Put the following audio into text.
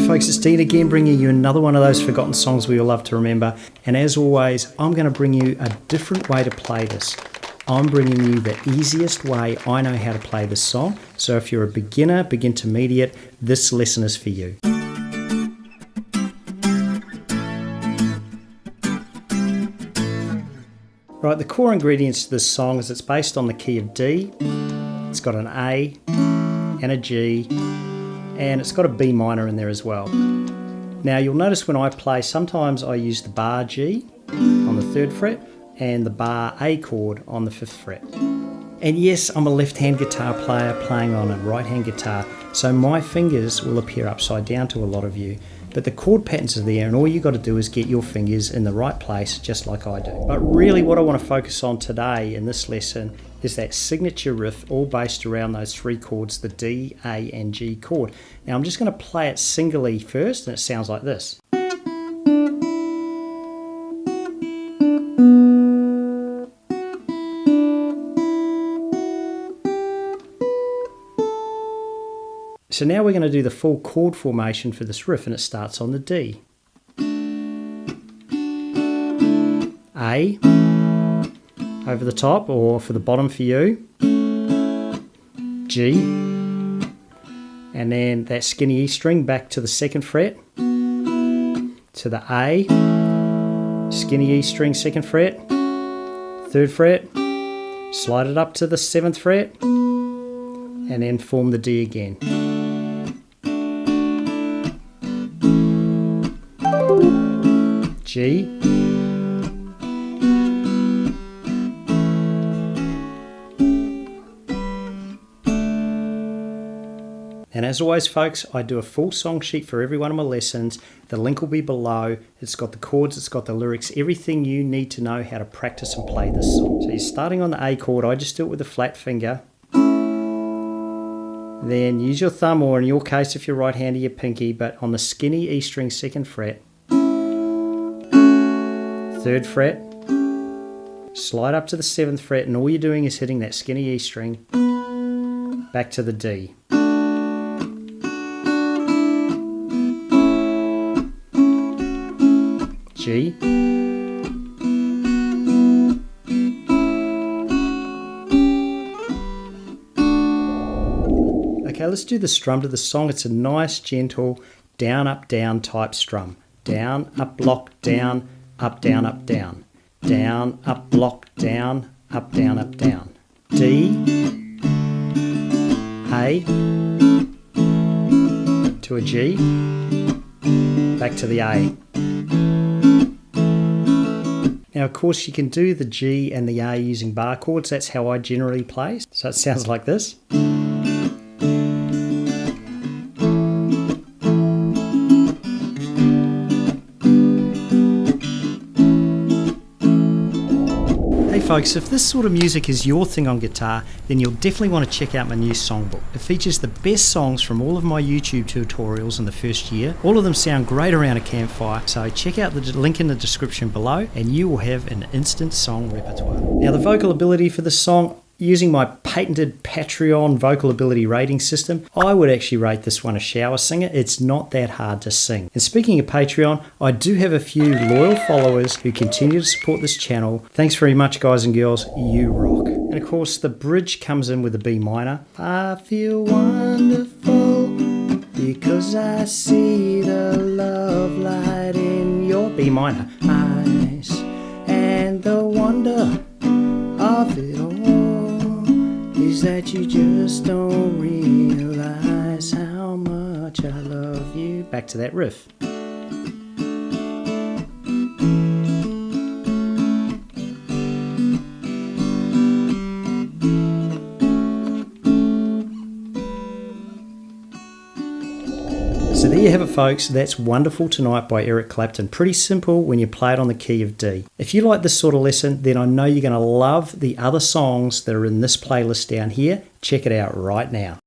folks, it's Dean again, bringing you another one of those forgotten songs we all love to remember. And as always, I'm going to bring you a different way to play this. I'm bringing you the easiest way I know how to play this song. So if you're a beginner, intermediate, this lesson is for you. Right, the core ingredients to this song is it's based on the key of D. It's got an A and a G, and it's got a B minor in there as well. Now you'll notice when I play, sometimes I use the bar G on the 3rd fret and the bar A chord on the 5th fret. And yes, I'm a left-hand guitar player playing on a right-hand guitar, so my fingers will appear upside down to a lot of you. But the chord patterns are there, and all you got to do is get your fingers in the right place, just like I do. But really what I want to focus on today in this lesson is that signature riff, all based around those 3 chords, the D, A and G chord. Now I'm just going to play it singly first, and it sounds like this. So now we're going to do the full chord formation for this riff, and it starts on the D. A, over the top, or for the bottom for you. G, and then that skinny E string back to the 2nd fret, to the A, skinny E string 2nd fret, 3rd fret, slide it up to the 7th fret, and then form the D again. G, and as always folks, I do a full song sheet for every one of my lessons. The link will be below. It's got the chords, it's got the lyrics, everything you need to know how to practice and play this song. So you're starting on the A chord. I just do it with a flat finger. Then use your thumb, or in your case if you're right-handed, your pinky, but on the skinny E string 2nd fret, 3rd fret, slide up to the 7th fret, and all you're doing is hitting that skinny E string back to the D. G, okay, let's do the strum to the song. It's a nice gentle down up down type strum. Down up block down, up down up down, down up block down, up down up down. D, A, to a G, back to the A. Now of course you can do the G and the A using bar chords. That's how I generally play. So it sounds like this. Folks, if this sort of music is your thing on guitar, then you'll definitely want to check out my new songbook. It features the best songs from all of my YouTube tutorials in the first year. All of them sound great around a campfire, so check out the link in the description below and you will have an instant song repertoire. Now the vocal ability for this song, using my patented Patreon vocal ability rating system, I would actually rate this one a shower singer. It's not that hard to sing. And speaking of Patreon, I do have a few loyal followers who continue to support this channel. Thanks very much, guys and girls. You rock. And of course, the bridge comes in with a B minor. I feel wonderful because I see the love light in your B minor eyes, and the wonder of it all is that you just don't realize how much I love you. Back to that riff. So there you have it folks, that's Wonderful Tonight by Eric Clapton. Pretty simple when you play it on the key of D. If you like this sort of lesson, then I know you're going to love the other songs that are in this playlist down here. Check it out right now.